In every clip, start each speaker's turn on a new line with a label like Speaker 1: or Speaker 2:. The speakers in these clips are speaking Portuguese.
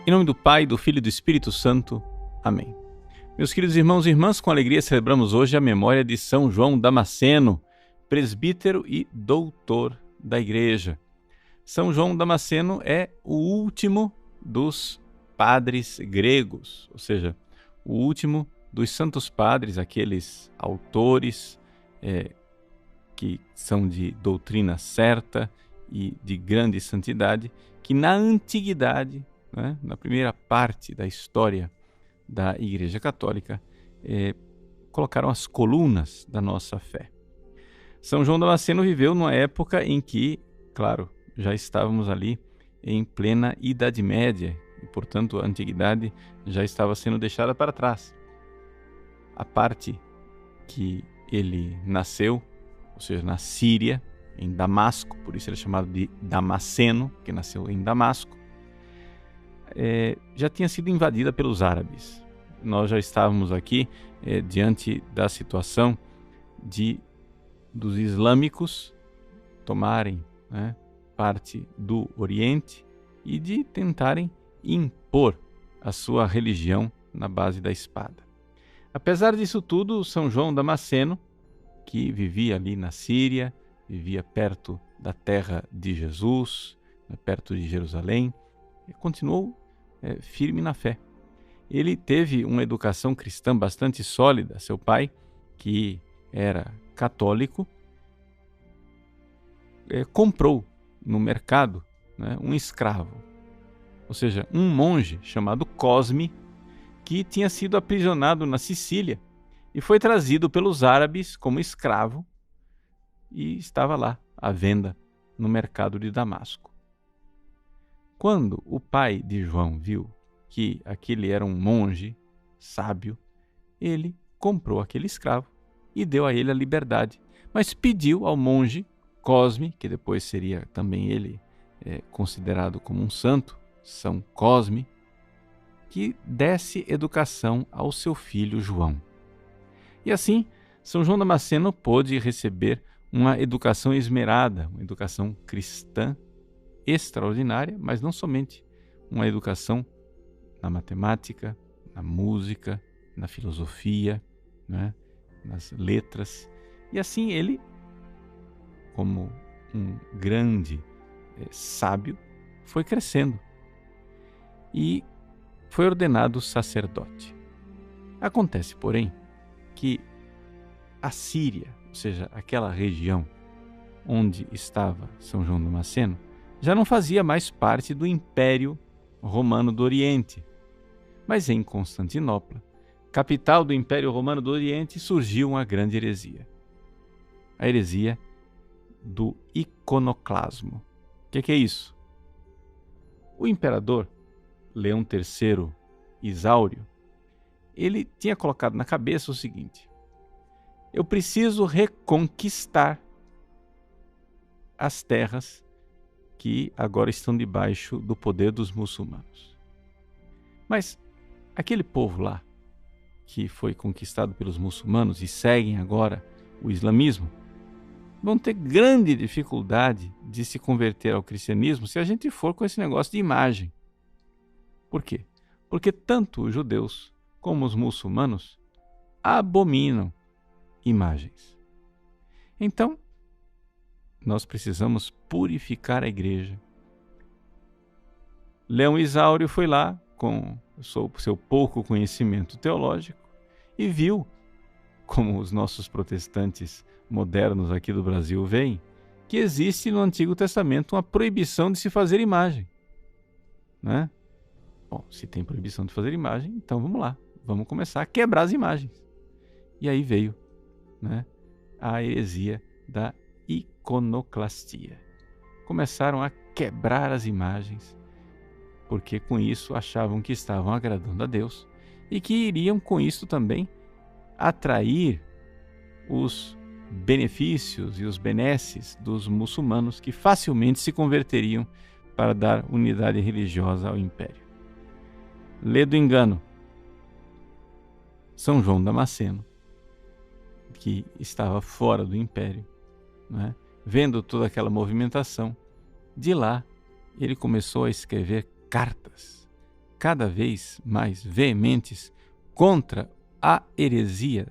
Speaker 1: Em nome do Pai, do Filho e do Espírito Santo. Amém. Meus queridos irmãos e irmãs, com alegria celebramos hoje a memória de São João Damasceno, presbítero e doutor da Igreja. São João Damasceno é o último dos padres gregos, ou seja, o último dos santos padres, aqueles autores que são de doutrina certa e de grande santidade, que na antiguidade, na primeira parte da história da Igreja Católica, colocaram as colunas da nossa fé. São João Damasceno viveu numa época em que, claro, já estávamos ali em plena Idade Média e, portanto, a antiguidade já estava sendo deixada para trás. A parte que ele nasceu, ou seja, na Síria, em Damasco, por isso ele é chamado de Damasceno, que nasceu em Damasco, já tinha sido invadida pelos árabes. Nós já estávamos aqui diante da situação dos islâmicos tomarem parte do Oriente e de tentarem impor a sua religião na base da espada. Apesar disso tudo, São João Damasceno, que vivia ali na Síria, vivia perto da terra de Jesus, perto de Jerusalém, continuou firme na fé. Ele teve uma educação cristã bastante sólida. Seu pai, que era católico, comprou no mercado um escravo, ou seja, um monge chamado Cosme, que tinha sido aprisionado na Sicília e foi trazido pelos árabes como escravo e estava lá à venda no mercado de Damasco. Quando o pai de João viu que aquele era um monge sábio, ele comprou aquele escravo e deu a ele a liberdade, mas pediu ao monge Cosme, que depois seria também ele considerado como um santo, São Cosme, que desse educação ao seu filho João. E assim, São João Damasceno pôde receber uma educação esmerada, uma educação cristã extraordinária, mas não somente uma educação na matemática, na música, na filosofia, nas letras. E assim ele, como um grande sábio, foi crescendo e foi ordenado sacerdote. Acontece, porém, que a Síria, ou seja, aquela região onde estava São João Damasceno, já não fazia mais parte do Império Romano do Oriente. Mas em Constantinopla, capital do Império Romano do Oriente, surgiu uma grande heresia. A heresia do iconoclasmo. O que é isso? O imperador Leão III Isáurio, ele tinha colocado na cabeça o seguinte: eu preciso reconquistar as terras que agora estão debaixo do poder dos muçulmanos. Mas aquele povo lá, que foi conquistado pelos muçulmanos e seguem agora o islamismo, vão ter grande dificuldade de se converter ao cristianismo se a gente for com esse negócio de imagem. Por quê? Porque tanto os judeus como os muçulmanos abominam imagens. Então, nós precisamos purificar a igreja. Leão Isáurio foi lá com seu pouco conhecimento teológico e viu, como os nossos protestantes modernos aqui do Brasil veem, que existe no Antigo Testamento uma proibição de se fazer imagem. Bom, se tem proibição de fazer imagem, então vamos lá, vamos começar a quebrar as imagens. E aí veio a heresia da iconoclastia. Começaram a quebrar as imagens, porque com isso achavam que estavam agradando a Deus e que iriam com isso também atrair os benefícios e os benesses dos muçulmanos, que facilmente se converteriam para dar unidade religiosa ao império. Lê do engano. São João Damasceno, que estava fora do império, vendo toda aquela movimentação, de lá ele começou a escrever cartas cada vez mais veementes contra a heresia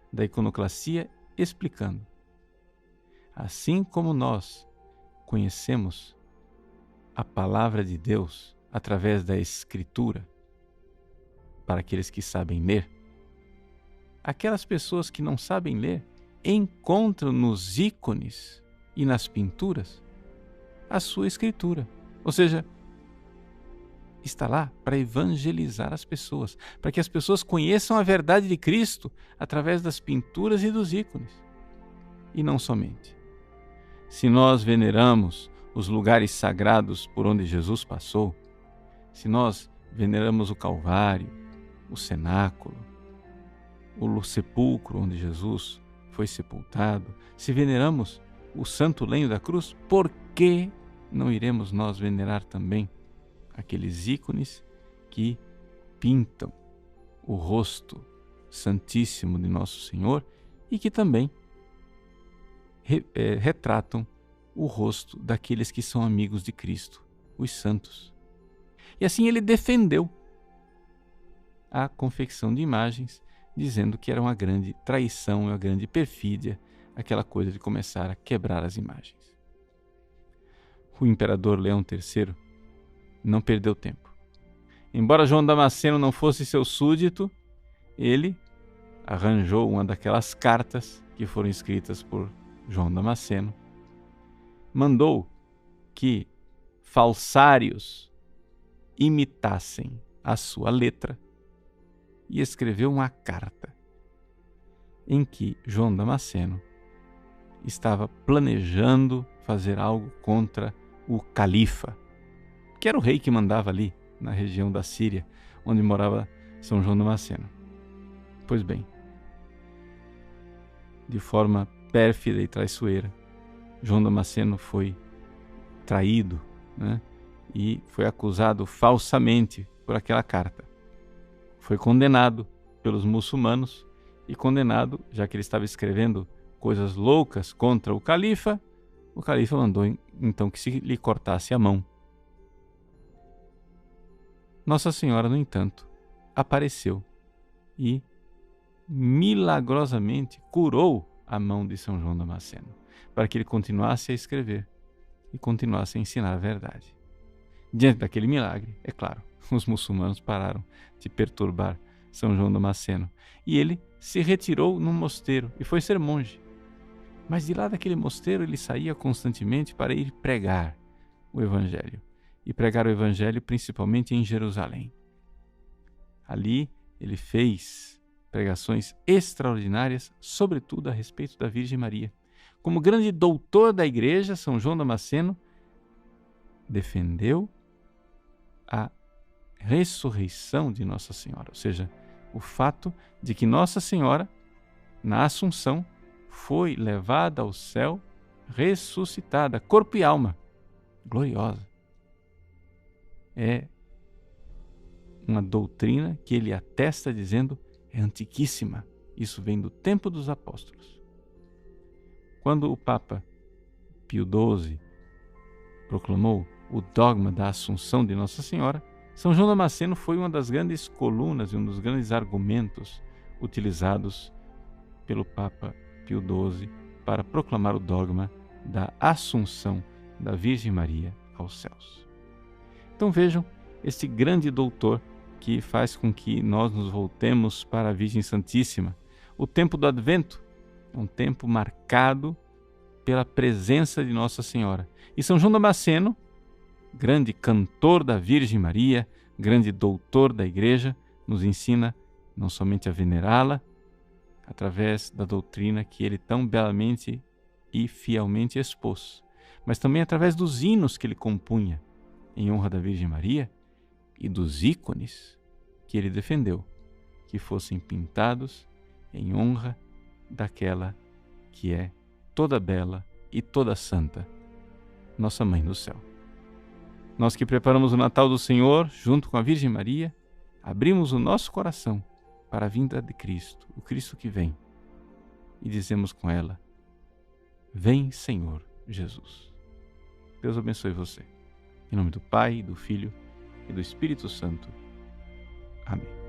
Speaker 1: da iconoclastia, explicando: assim como nós conhecemos a palavra de Deus através da Escritura, para aqueles que sabem ler, aquelas pessoas que não sabem ler encontram nos ícones e nas pinturas a sua Escritura. Ou seja, está lá para evangelizar as pessoas, para que as pessoas conheçam a verdade de Cristo através das pinturas e dos ícones. E não somente. Se nós veneramos os lugares sagrados por onde Jesus passou, se nós veneramos o Calvário, o cenáculo, o sepulcro onde Jesus foi sepultado, se veneramos o santo lenho da cruz, por que não iremos nós venerar também aqueles ícones que pintam o rosto santíssimo de Nosso Senhor e que também retratam o rosto daqueles que são amigos de Cristo, os santos? E assim ele defendeu a confecção de imagens, dizendo que era uma grande traição, uma grande perfídia, aquela coisa de começar a quebrar as imagens. O imperador Leão III não perdeu tempo. Embora João Damasceno não fosse seu súdito, ele arranjou uma daquelas cartas que foram escritas por João Damasceno, mandou que falsários imitassem a sua letra e escreveu uma carta em que João Damasceno estava planejando fazer algo contra o califa, que era o rei que mandava ali na região da Síria, onde morava São João Damasceno. Pois bem, de forma pérfida e traiçoeira, João Damasceno foi traído, e foi acusado falsamente por aquela carta. Foi condenado pelos muçulmanos e condenado, já que ele estava escrevendo coisas loucas contra o califa mandou então que se lhe cortasse a mão. Nossa Senhora, no entanto, apareceu e milagrosamente curou a mão de São João Damasceno, para que ele continuasse a escrever e continuasse a ensinar a verdade. Diante daquele milagre, é claro, os muçulmanos pararam de perturbar São João Damasceno e ele se retirou num mosteiro e foi ser monge. Mas de lá daquele mosteiro ele saía constantemente para ir pregar o Evangelho, e pregar o Evangelho principalmente em Jerusalém. Ali ele fez pregações extraordinárias, sobretudo a respeito da Virgem Maria. Como grande doutor da Igreja, São João Damasceno defendeu a ressurreição de Nossa Senhora, ou seja, o fato de que Nossa Senhora, na Assunção, foi levada ao céu, ressuscitada, corpo e alma, gloriosa. É uma doutrina que ele atesta dizendo é antiquíssima. Isso vem do tempo dos apóstolos. Quando o Papa Pio XII proclamou o dogma da Assunção de Nossa Senhora, São João Damasceno foi uma das grandes colunas e um dos grandes argumentos utilizados pelo Papa Pio XII para proclamar o dogma da Assunção da Virgem Maria aos céus. Então vejam este grande doutor que faz com que nós nos voltemos para a Virgem Santíssima. O tempo do Advento é um tempo marcado pela presença de Nossa Senhora. E São João Damasceno, grande cantor da Virgem Maria, grande doutor da Igreja, nos ensina não somente a venerá-la, através da doutrina que ele tão belamente e fielmente expôs, mas também através dos hinos que ele compunha em honra da Virgem Maria e dos ícones que ele defendeu, que fossem pintados em honra daquela que é toda bela e toda santa, nossa Mãe do Céu. Nós que preparamos o Natal do Senhor, junto com a Virgem Maria, abrimos o nosso coração para a vinda de Cristo, o Cristo que vem, e dizemos com ela: vem, Senhor Jesus. Deus abençoe você. Em nome do Pai, do Filho e do Espírito Santo. Amém.